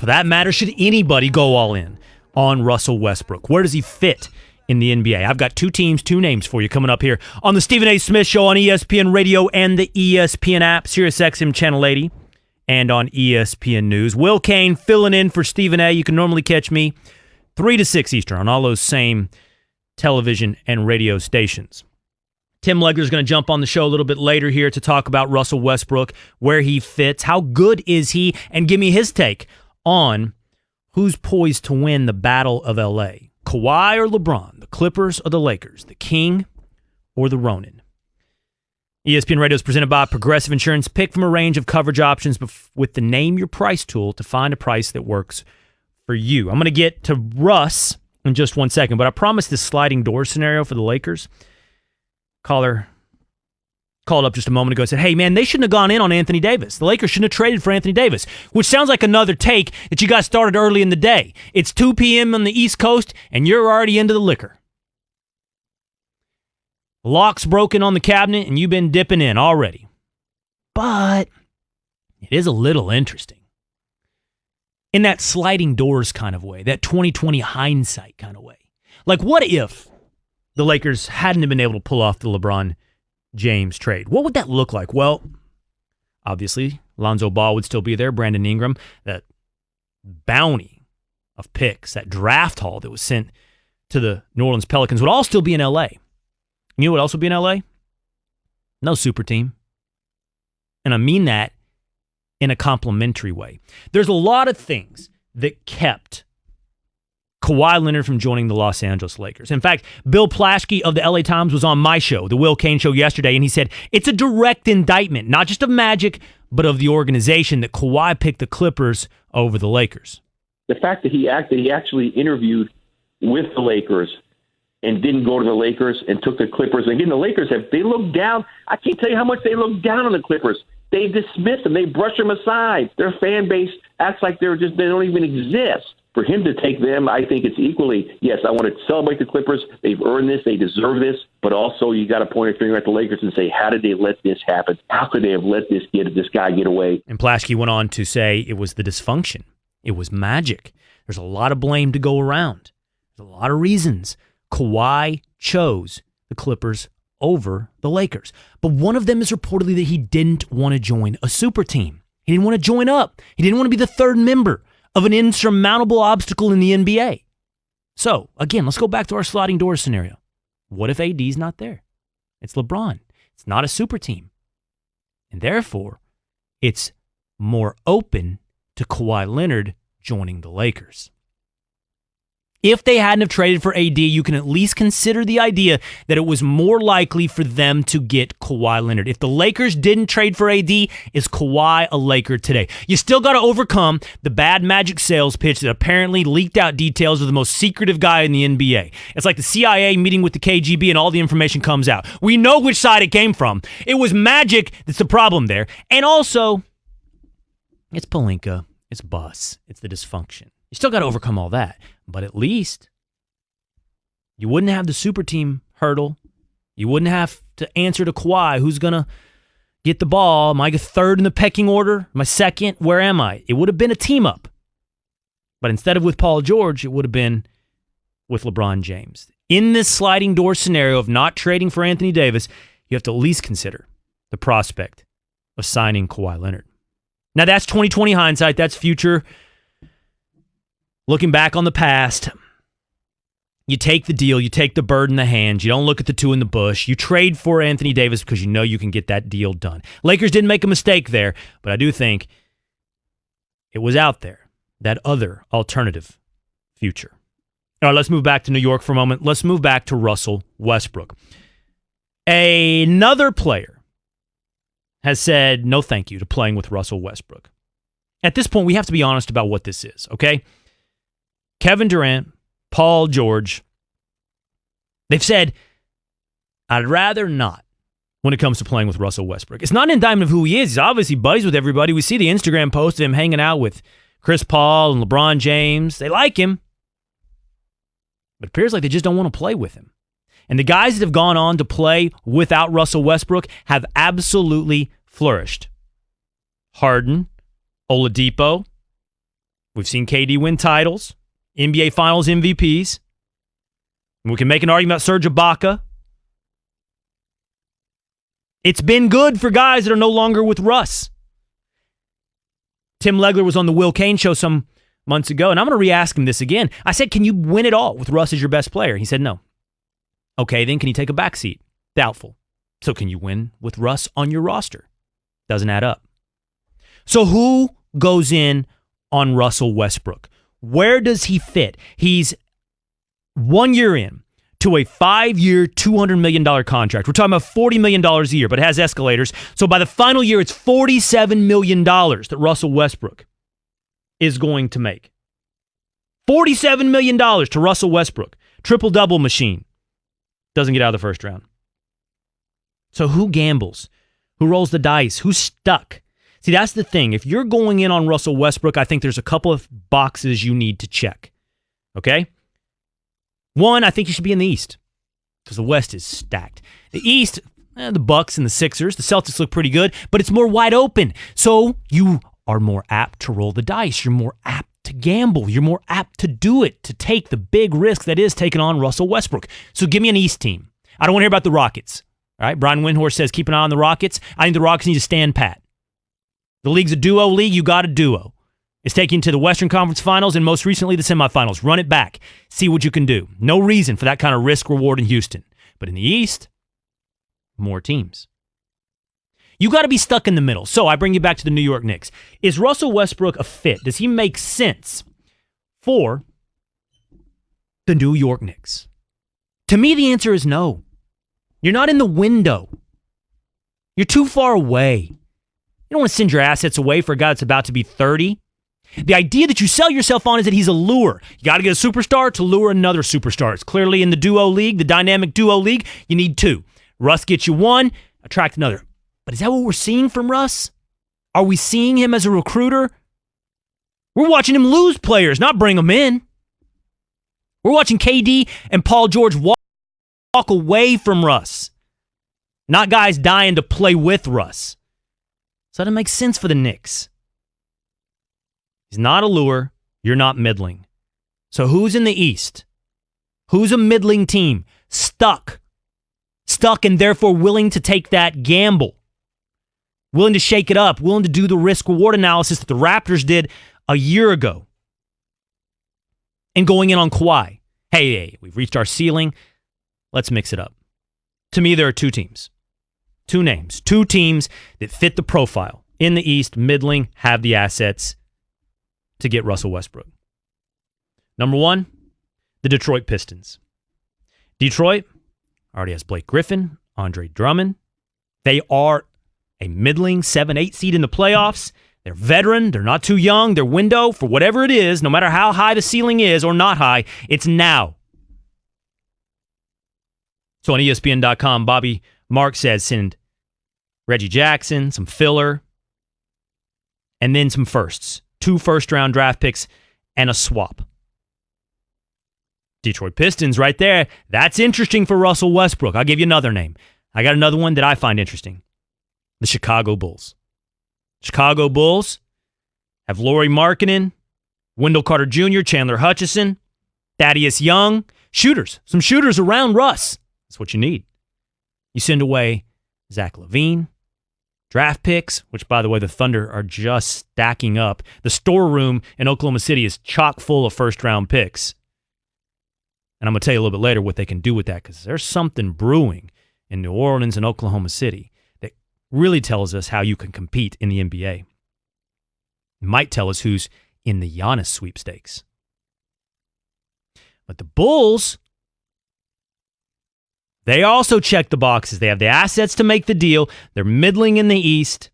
for that matter, should anybody go all in on Russell Westbrook? Where does he fit in the NBA? I've got two teams, two names for you coming up here on the Stephen A. Smith Show on ESPN Radio and the ESPN app, SiriusXM Channel 80, and on ESPN News. Will Kane filling in for Stephen A. You can normally catch me 3 to 6 Eastern on all those same television and radio stations. Tim Legler's going to jump on the show a little bit later here to talk about Russell Westbrook, where he fits, how good is he, and give me his take on who's poised to win the Battle of L.A. Kawhi or LeBron, the Clippers or the Lakers, the King or the Ronin. ESPN Radio is presented by Progressive Insurance. Pick from a range of coverage options with the Name Your Price tool to find a price that works for you. I'm going to get to Russ in just 1 second, but I promised this sliding door scenario for the Lakers. Caller called up just a moment ago and said, hey, man, they shouldn't have gone in on Anthony Davis. The Lakers shouldn't have traded for Anthony Davis, which sounds like another take that you got started early in the day. It's 2 p.m. on the East Coast, and you're already into the liquor. Lock's broken on the cabinet, and you've been dipping in already. But it is a little interesting. In that sliding doors kind of way, that 2020 hindsight kind of way. Like, what if the Lakers hadn't been able to pull off the LeBron James trade? What would that look like? Well, obviously, Lonzo Ball would still be there, Brandon Ingram, that bounty of picks, that draft haul that was sent to the New Orleans Pelicans would all still be in L.A. You know what else would be in L.A.? No super team. And I mean that in a complimentary way. There's a lot of things that kept Kawhi Leonard from joining the Los Angeles Lakers. In fact, Bill Plaschke of the LA Times was on my show, the Will Kane Show, yesterday, and he said it's a direct indictment, not just of Magic, but of the organization, that Kawhi picked the Clippers over the Lakers. The fact that he actually interviewed with the Lakers and didn't go to the Lakers and took the Clippers. And again, the Lakers they looked down. I can't tell you how much they looked down on the Clippers. They dismiss them. They brush them aside. Their fan base acts like they don't even exist. For him to take them, I think it's equally, yes, I want to celebrate the Clippers. They've earned this. They deserve this. But also you got to point a finger at the Lakers and say, how did they let this happen? How could they have let this guy get away? And Plaschke went on to say it was the dysfunction. It was Magic. There's a lot of blame to go around. There's a lot of reasons Kawhi chose the Clippers over the Lakers. But one of them is reportedly that he didn't want to join a super team. He didn't want to join up. He didn't want to be the third member of an insurmountable obstacle in the NBA. So, again, let's go back to our sliding door scenario. What if AD's not there? It's LeBron. It's not a super team. And therefore, it's more open to Kawhi Leonard joining the Lakers. If they hadn't have traded for AD, you can at least consider the idea that it was more likely for them to get Kawhi Leonard. If the Lakers didn't trade for AD, is Kawhi a Laker today? You still got to overcome the bad Magic sales pitch that apparently leaked out details of the most secretive guy in the NBA. It's like the CIA meeting with the KGB and all the information comes out. We know which side it came from. It was Magic that's the problem there. And also, it's Pelinka, it's Buss, it's the dysfunction. You still got to overcome all that. But at least you wouldn't have the super team hurdle. You wouldn't have to answer to Kawhi, who's going to get the ball. Am I third in the pecking order? Am I second? Where am I? It would have been a team up. But instead of with Paul George, it would have been with LeBron James. In this sliding door scenario of not trading for Anthony Davis, you have to at least consider the prospect of signing Kawhi Leonard. Now, that's 2020 hindsight. That's future. Looking back on the past, you take the deal, you take the bird in the hand, you don't look at the two in the bush, you trade for Anthony Davis because you know you can get that deal done. Lakers didn't make a mistake there, but I do think it was out there, that other alternative future. All right, let's move back to New York for a moment. Let's move back to Russell Westbrook. Another player has said no thank you to playing with Russell Westbrook. At this point, we have to be honest about what this is, okay? Kevin Durant, Paul George, they've said, I'd rather not when it comes to playing with Russell Westbrook. It's not an indictment of who he is. He's obviously buddies with everybody. We see the Instagram post of him hanging out with Chris Paul and LeBron James. They like him. But it appears like they just don't want to play with him. And the guys that have gone on to play without Russell Westbrook have absolutely flourished. Harden, Oladipo, We've seen KD win titles, NBA Finals MVPs. We can make an argument about Serge Ibaka. It's been good for guys that are no longer with Russ. Tim Legler was on the Will Cain show some months ago, and I'm going to re-ask him this again. I said, can you win it all with Russ as your best player? He said, no. Okay, then can you take a back seat? Doubtful. So can you win with Russ on your roster? Doesn't add up. So who goes in on Russell Westbrook? Where does he fit? He's 1 year in to a 5-year, $200 million contract. We're talking about $40 million a year, but it has escalators. So by the final year, it's $47 million that Russell Westbrook is going to make. $47 million to Russell Westbrook. Triple-double machine. Doesn't get out of the first round. So who gambles? Who rolls the dice? Who's stuck? See, that's the thing. If you're going in on Russell Westbrook, I think there's a couple of boxes you need to check. Okay? One, I think you should be in the East because the West is stacked. The East, the Bucks and the Sixers, the Celtics look pretty good, but it's more wide open. So you are more apt to roll the dice. You're more apt to gamble. You're more apt to do it, to take the big risk that is taking on Russell Westbrook. So give me an East team. I don't want to hear about the Rockets. All right, Brian Windhorst says keep an eye on the Rockets. I think the Rockets need to stand pat. The league's a duo league. You got a duo. It's taking you to the Western Conference Finals and most recently the semifinals. Run it back. See what you can do. No reason for that kind of risk-reward in Houston. But in the East, more teams. You got to be stuck in the middle. So I bring you back to the New York Knicks. Is Russell Westbrook a fit? Does he make sense for the New York Knicks? To me, the answer is no. You're not in the window. You're too far away. You don't want to send your assets away for a guy that's about to be 30. The idea that you sell yourself on is that he's a lure. You got to get a superstar to lure another superstar. It's clearly in the duo league, the dynamic duo league, you need two. Russ gets you one, attract another. But is that what we're seeing from Russ? Are we seeing him as a recruiter? We're watching him lose players, not bring them in. We're watching KD and Paul George walk away from Russ, not guys dying to play with Russ. So that doesn't make sense for the Knicks. He's not a lure. You're not middling. So who's in the East? Who's a middling team? Stuck and therefore willing to take that gamble. Willing to shake it up. Willing to do the risk-reward analysis that the Raptors did a year ago. And going in on Kawhi. Hey, we've reached our ceiling. Let's mix it up. To me, there are two teams. Two names. Two teams that fit the profile. In the East, middling, have the assets to get Russell Westbrook. Number one, the Detroit Pistons. Detroit already has Blake Griffin, Andre Drummond. They are a middling 7-8 seed in the playoffs. They're veteran. They're not too young. Their window, for whatever it is, no matter how high the ceiling is or not high, it's now. So on ESPN.com, Bobby Mark says send Reggie Jackson, some filler, and then some firsts. 2 first-round draft picks and a swap. Detroit Pistons right there. That's interesting for Russell Westbrook. I'll give you another name. I got another one that I find interesting. The Chicago Bulls. Chicago Bulls have Lauri Markkanen, Wendell Carter Jr., Chandler Hutchison, Thaddeus Young. Shooters. Some shooters around Russ. That's what you need. You send away Zach LaVine. Draft picks, which, by the way, the Thunder are just stacking up. The storeroom in Oklahoma City is chock full of first-round picks. And I'm going to tell you a little bit later what they can do with that because there's something brewing in New Orleans and Oklahoma City that really tells us how you can compete in the NBA. It might tell us who's in the Giannis sweepstakes. But the Bulls, they also check the boxes. They have the assets to make the deal. They're middling in the East.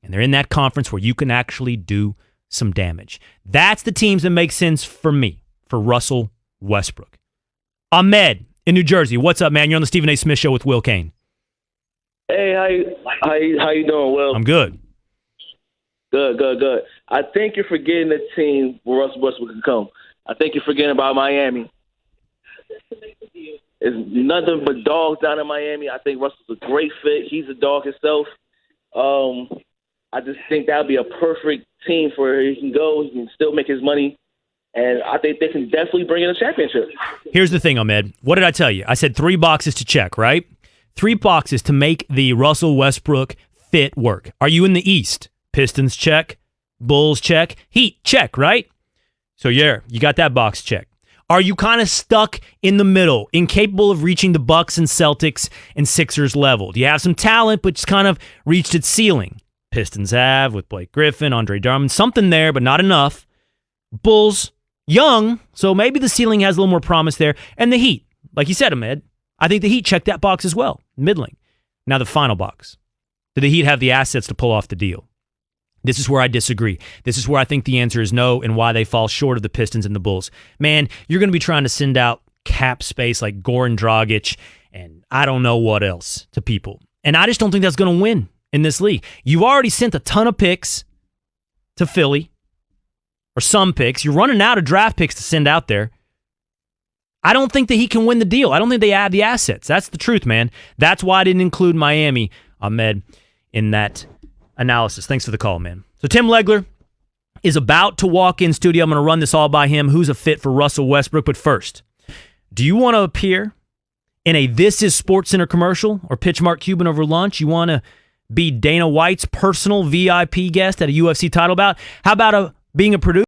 And they're in that conference where you can actually do some damage. That's the teams that make sense for me, for Russell Westbrook. Ahmed in New Jersey. What's up, man? You're on the Stephen A. Smith Show with Will Cain. Hey, how you doing, Will? I'm good. Good. I think you're forgetting the team where Russell Westbrook can come. I think you're forgetting about Miami. It's nothing but dogs down in Miami. I think Russell's a great fit. He's a dog himself. I just think that would be a perfect team for where he can go. He can still make his money. And I think they can definitely bring in a championship. Here's the thing, Ahmed. What did I tell you? I said 3 boxes to check, right? 3 boxes to make the Russell Westbrook fit work. Are you in the East? Pistons check. Bulls check. Heat check, right? So yeah, you got that box check. Are you kind of stuck in the middle, incapable of reaching the Bucks and Celtics and Sixers level? Do you have some talent, but just kind of reached its ceiling? Pistons have with Blake Griffin, Andre Drummond, something there, but not enough. Bulls, young, so maybe the ceiling has a little more promise there. And the Heat, like you said, Ahmed, I think the Heat checked that box as well, middling. Now the final box. Do the Heat have the assets to pull off the deal? This is where I disagree. This is where I think the answer is no and why they fall short of the Pistons and the Bulls. Man, you're going to be trying to send out cap space like Goran Dragic and I don't know what else to people. And I just don't think that's going to win in this league. You've already sent a ton of picks to Philly, or some picks. You're running out of draft picks to send out there. I don't think that he can win the deal. I don't think they have the assets. That's the truth, man. That's why I didn't include Miami, Ahmed, in that analysis. Thanks for the call, man. So Tim Legler is about to walk in studio. I'm going to run this all by him. Who's a fit for Russell Westbrook? But first, do you want to appear in a This Is SportsCenter commercial or pitch Mark Cuban over lunch? You want to be Dana White's personal VIP guest at a UFC title bout? How about being a producer?